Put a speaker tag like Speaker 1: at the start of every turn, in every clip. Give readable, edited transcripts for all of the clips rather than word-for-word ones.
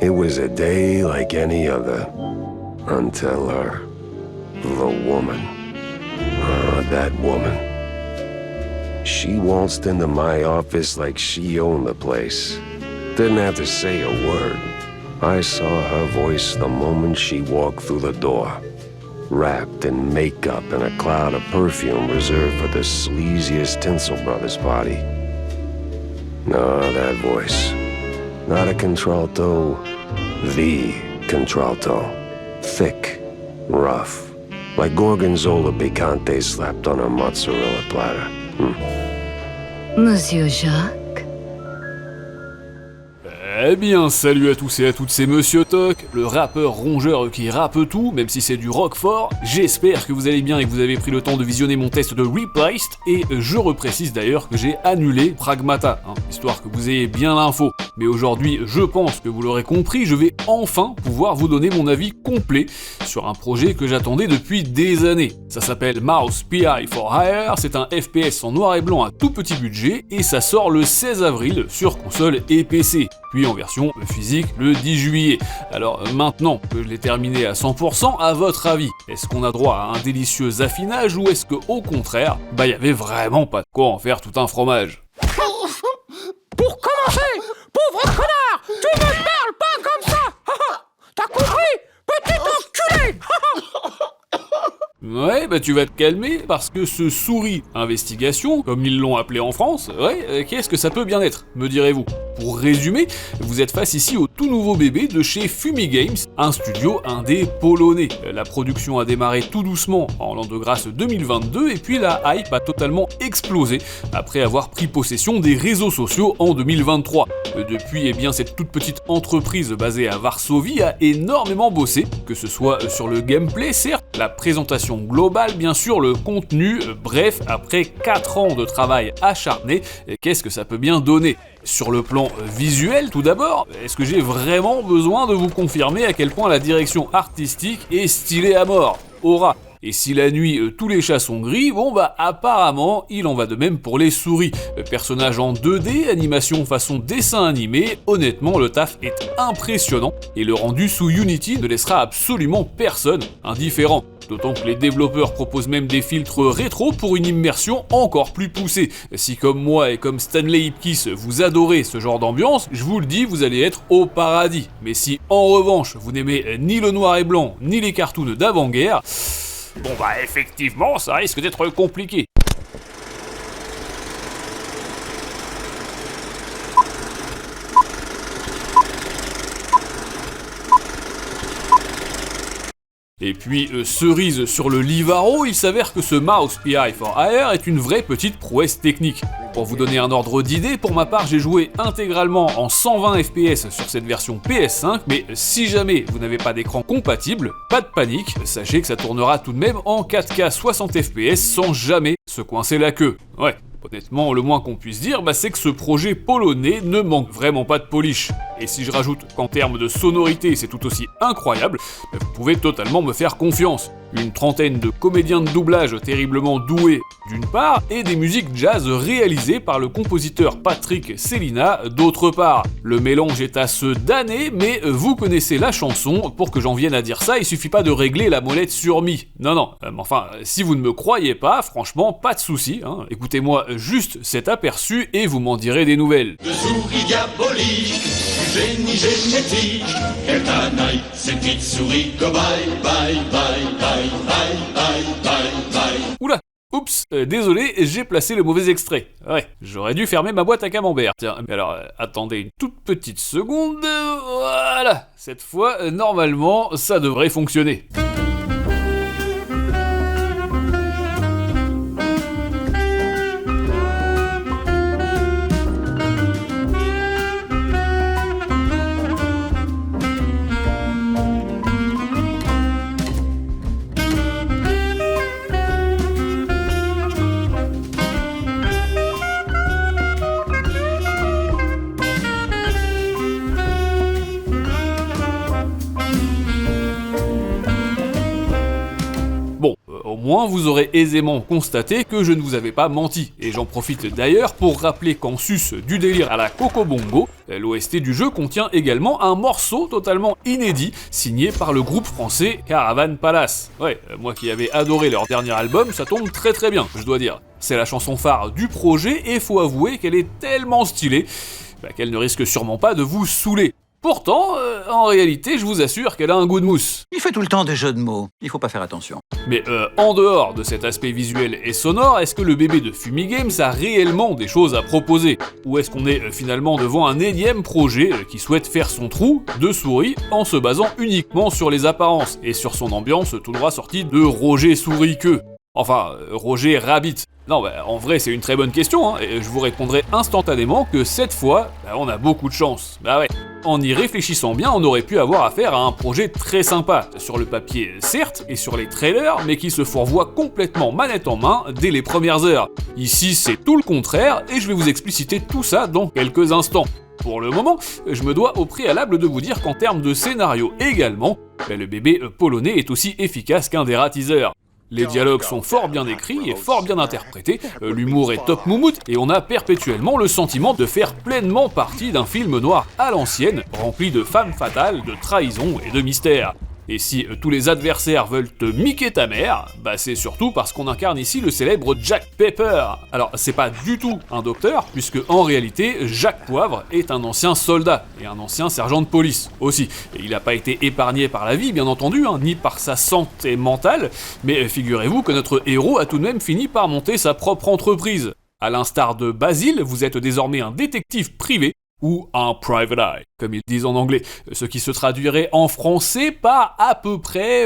Speaker 1: It was a day like any other. Until the woman. That woman. She waltzed into my office like she owned the place. Didn't have to say a word. I saw her voice the moment she walked through the door. Wrapped in makeup and a cloud of perfume reserved for the sleaziest Tinsel Brothers party. No, that voice. Not a contralto, the contralto. Thick, rough. Like Gorgonzola picante slapped on a mozzarella platter.
Speaker 2: Monsieur Jacques?
Speaker 3: Eh bien, salut à tous et à toutes, c'est Monsieur Toc, le rappeur rongeur qui rappe tout, même si c'est du rock fort. J'espère que vous allez bien et que vous avez pris le temps de visionner mon test de Replaced, et je reprécise d'ailleurs que j'ai annulé Pragmata, histoire que vous ayez bien l'info. Mais aujourd'hui, je pense que vous l'aurez compris, je vais enfin pouvoir vous donner mon avis complet sur un projet que j'attendais depuis des années. Ça s'appelle Mouse PI for Hire, c'est un FPS en noir et blanc à tout petit budget, et ça sort le 16 avril sur console et PC. Puis en version physique le 10 juillet. Alors maintenant que je l'ai terminé à 100%, à votre avis, est-ce qu'on a droit à un délicieux affinage ou est-ce que au contraire, y avait vraiment pas de quoi en faire tout un fromage?
Speaker 4: Pour commencer, pauvre connard, tu me parles pas comme ça. T'as compris, petit enculé?
Speaker 3: Ouais, tu vas te calmer, parce que ce souris investigation, comme ils l'ont appelé en France, qu'est-ce que ça peut bien être, me direz-vous? Pour résumer, vous êtes face ici au tout nouveau bébé de chez Fumi Games, un studio indé polonais. La production a démarré tout doucement en l'an de grâce 2022, et puis la hype a totalement explosé après avoir pris possession des réseaux sociaux en 2023. Depuis, cette toute petite entreprise basée à Varsovie a énormément bossé, que ce soit sur le gameplay, certes, la présentation globale, bien sûr, le contenu, bref, après 4 ans de travail acharné, qu'est-ce que ça peut bien donner? Sur le plan visuel, tout d'abord, est-ce que j'ai vraiment besoin de vous confirmer à quel point la direction artistique est stylée à mort? Aura. Et si la nuit, tous les chats sont gris, apparemment, il en va de même pour les souris. Personnages en 2D, animation façon dessin animé, honnêtement, le taf est impressionnant, et le rendu sous Unity ne laissera absolument personne indifférent. D'autant que les développeurs proposent même des filtres rétro pour une immersion encore plus poussée. Si comme moi et comme Stanley Ipkiss, vous adorez ce genre d'ambiance, je vous le dis, vous allez être au paradis. Mais si en revanche, vous n'aimez ni le noir et blanc, ni les cartoons d'avant-guerre, effectivement, ça risque d'être compliqué. Et puis, cerise sur le Livaro, il s'avère que ce Mouse PI for Hire est une vraie petite prouesse technique. Pour vous donner un ordre d'idée, pour ma part, j'ai joué intégralement en 120 FPS sur cette version PS5, mais si jamais vous n'avez pas d'écran compatible, pas de panique, sachez que ça tournera tout de même en 4K 60 FPS sans jamais se coincer la queue. Ouais. Honnêtement, le moins qu'on puisse dire, c'est que ce projet polonais ne manque vraiment pas de polish. Et si je rajoute qu'en termes de sonorité, c'est tout aussi incroyable, vous pouvez totalement me faire confiance. Une trentaine de comédiens de doublage terriblement doués d'une part, et des musiques jazz réalisées par le compositeur Patrick Célina d'autre part. Le mélange est à se damner, mais vous connaissez la chanson, pour que j'en vienne à dire ça, il suffit pas de régler la molette sur mi. Non, si vous ne me croyez pas, franchement, pas de soucis, écoutez-moi juste cet aperçu et vous m'en direz des nouvelles.
Speaker 5: De souris diabolique, du génie génétique, quelle canaille, cette petite souris cobaye, bye, bye, bye, bye, bye, bye, bye.
Speaker 3: Oula, oups, désolé, j'ai placé le mauvais extrait. Ouais, j'aurais dû fermer ma boîte à camembert. Tiens, mais alors, attendez une toute petite seconde, voilà, cette fois, normalement, ça devrait fonctionner. Néanmoins, vous aurez aisément constaté que je ne vous avais pas menti, et j'en profite d'ailleurs pour rappeler qu'en sus du délire à la Coco Bongo, l'OST du jeu contient également un morceau totalement inédit, signé par le groupe français Caravan Palace. Ouais, moi qui avais adoré leur dernier album, ça tombe très très bien, je dois dire. C'est la chanson phare du projet, et faut avouer qu'elle est tellement stylée qu'elle ne risque sûrement pas de vous saouler. Pourtant, en réalité, je vous assure qu'elle a un goût de mousse.
Speaker 2: Il fait tout le temps des jeux de mots, il faut pas faire attention.
Speaker 3: Mais en dehors de cet aspect visuel et sonore, est-ce que le bébé de Fumigames a réellement des choses à proposer? Ou est-ce qu'on est finalement devant un énième projet qui souhaite faire son trou de souris en se basant uniquement sur les apparences et sur son ambiance tout droit sortie de Roger Souriqueux? Enfin, Roger Rabbit. Non, en vrai, c'est une très bonne question, et je vous répondrai instantanément que cette fois, on a beaucoup de chance. Bah ouais. En y réfléchissant bien, on aurait pu avoir affaire à un projet très sympa, sur le papier certes, et sur les trailers, mais qui se fourvoie complètement manette en main dès les premières heures. Ici, c'est tout le contraire, et je vais vous expliciter tout ça dans quelques instants. Pour le moment, je me dois au préalable de vous dire qu'en termes de scénario également, le bébé polonais est aussi efficace qu'un des teasers. Les dialogues sont fort bien écrits et fort bien interprétés, l'humour est top moumoute et on a perpétuellement le sentiment de faire pleinement partie d'un film noir à l'ancienne, rempli de femmes fatales, de trahison et de mystères. Et si tous les adversaires veulent te miquer ta mère, c'est surtout parce qu'on incarne ici le célèbre Jack Pepper. Alors c'est pas du tout un docteur, puisque en réalité, Jacques Poivre est un ancien soldat, et un ancien sergent de police aussi. Et il n'a pas été épargné par la vie, bien entendu, ni par sa santé mentale, mais figurez-vous que notre héros a tout de même fini par monter sa propre entreprise. À l'instar de Basile, vous êtes désormais un détective privé, ou un private eye, comme ils disent en anglais, ce qui se traduirait en français par à peu près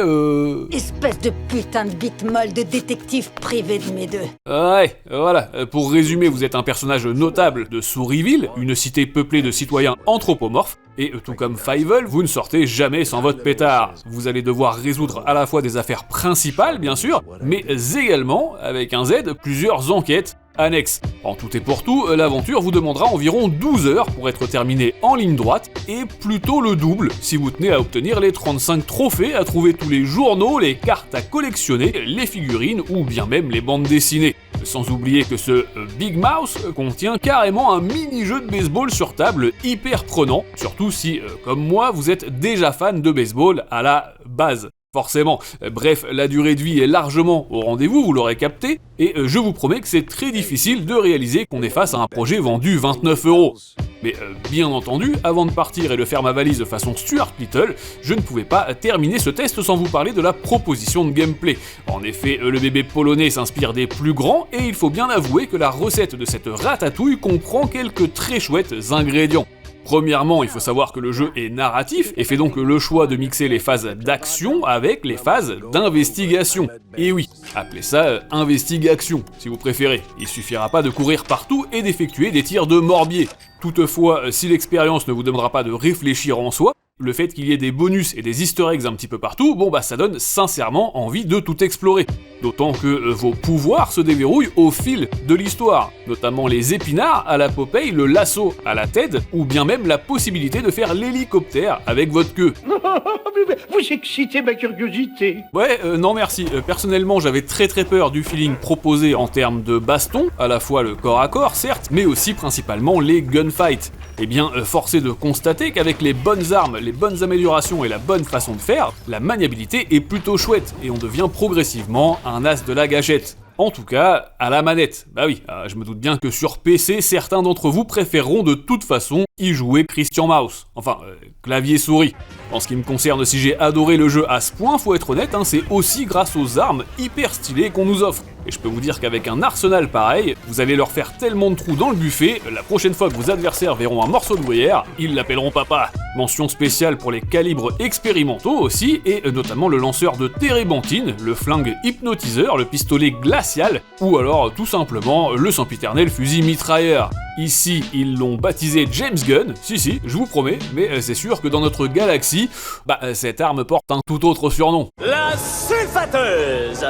Speaker 6: Espèce de putain de bite molle de détective privé de mes deux.
Speaker 3: Ouais, voilà, pour résumer, vous êtes un personnage notable de Souriville, une cité peuplée de citoyens anthropomorphes, et tout comme Fievel, vous ne sortez jamais sans votre pétard. Vous allez devoir résoudre à la fois des affaires principales, bien sûr, mais également, avec un Z, plusieurs enquêtes annexes. En tout et pour tout, l'aventure vous demandera environ 12 heures pour être terminée en ligne droite, et plutôt le double si vous tenez à obtenir les 35 trophées, à trouver tous les journaux, les cartes à collectionner, les figurines ou bien même les bandes dessinées. Sans oublier que ce Big Mouse contient carrément un mini-jeu de baseball sur table hyper prenant, surtout si, comme moi, vous êtes déjà fan de baseball à la base. Forcément. Bref, la durée de vie est largement au rendez-vous, vous l'aurez capté, et je vous promets que c'est très difficile de réaliser qu'on est face à un projet vendu 29 €. Mais bien entendu, avant de partir et de faire ma valise de façon Stuart Little, je ne pouvais pas terminer ce test sans vous parler de la proposition de gameplay. En effet, le bébé polonais s'inspire des plus grands, et il faut bien avouer que la recette de cette ratatouille comprend quelques très chouettes ingrédients. Premièrement, il faut savoir que le jeu est narratif et fait donc le choix de mixer les phases d'action avec les phases d'investigation. Et oui, appelez ça investigation si vous préférez. Il suffira pas de courir partout et d'effectuer des tirs de morbier. Toutefois, si l'expérience ne vous donnera pas de réfléchir en soi, le fait qu'il y ait des bonus et des easter eggs un petit peu partout, ça donne sincèrement envie de tout explorer. D'autant que vos pouvoirs se déverrouillent au fil de l'histoire, notamment les épinards à la Popeye, le lasso à la Ted, ou bien même la possibilité de faire l'hélicoptère avec votre queue.
Speaker 7: Vous excitez ma curiosité.
Speaker 3: Ouais, non merci. Personnellement, j'avais très peur du feeling proposé en termes de baston, à la fois le corps à corps, certes, mais aussi principalement les gunfights. Eh bien, force est de constater qu'avec les bonnes armes, les bonnes améliorations et la bonne façon de faire, la maniabilité est plutôt chouette, et on devient progressivement un as de la gâchette. En tout cas, à la manette. Bah oui, je me doute bien que sur PC, certains d'entre vous préféreront de toute façon y jouer Christian Mouse. Enfin, clavier-souris. En ce qui me concerne, si j'ai adoré le jeu à ce point, faut être honnête, c'est aussi grâce aux armes hyper stylées qu'on nous offre. Et je peux vous dire qu'avec un arsenal pareil, vous allez leur faire tellement de trous dans le buffet, la prochaine fois que vos adversaires verront un morceau de gruyère, ils l'appelleront papa. Mention spéciale pour les calibres expérimentaux aussi, et notamment le lanceur de térébenthine, le flingue hypnotiseur, le pistolet glacial, ou alors tout simplement le sempiternel fusil mitrailleur. Ici, ils l'ont baptisé James Gunn, si, je vous promets, mais c'est sûr que dans notre galaxie, cette arme porte un tout autre surnom.
Speaker 8: La sulfateuse.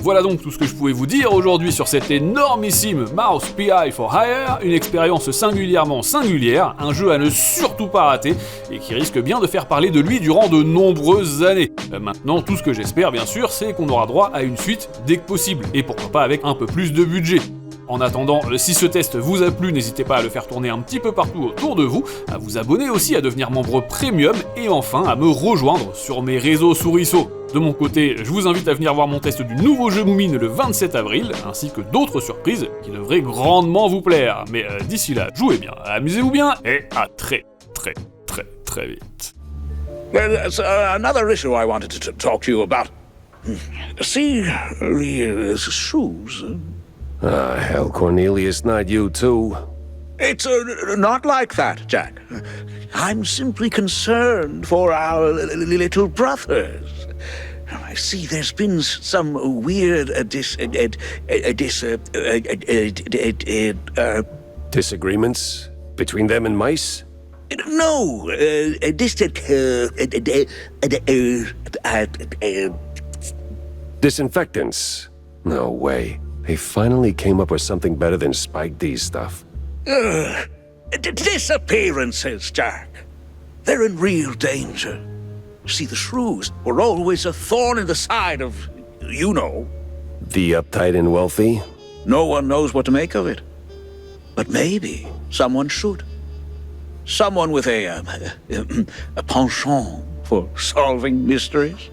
Speaker 3: Voilà donc tout ce que je pouvais vous dire aujourd'hui sur cette énormissime Mouse PI for Hire, une expérience singulièrement singulière, un jeu à ne surtout pas rater, et qui risque bien de faire parler de lui durant de nombreuses années. Maintenant, tout ce que j'espère bien sûr, c'est qu'on aura droit à une suite dès que possible, et pourquoi pas avec un peu plus de budget. En attendant, si ce test vous a plu, n'hésitez pas à le faire tourner un petit peu partout autour de vous, à vous abonner aussi, à devenir membre premium, et enfin à me rejoindre sur mes réseaux Souriceau. De mon côté, je vous invite à venir voir mon test du nouveau jeu Moumine le 27 avril, ainsi que d'autres surprises qui devraient grandement vous plaire. Mais d'ici là, jouez bien, amusez-vous bien, et à très vite.
Speaker 7: Well, there's another issue I wanted to talk to you about. See, the shoes.
Speaker 1: Hell, Cornelius, not you too.
Speaker 7: It's not like that, Jack. I'm simply concerned for our little brothers. I see there's been some weird
Speaker 1: Disagreements between them and mice?
Speaker 7: no,
Speaker 1: Disinfectants? No way. They finally came up with something better than Spike D's stuff.
Speaker 7: disappearances, Jack. They're in real danger. See, the shrews were always a thorn in the side of, you know.
Speaker 1: The uptight and wealthy?
Speaker 7: No one knows what to make of it. But maybe someone should. Someone with a penchant for solving mysteries.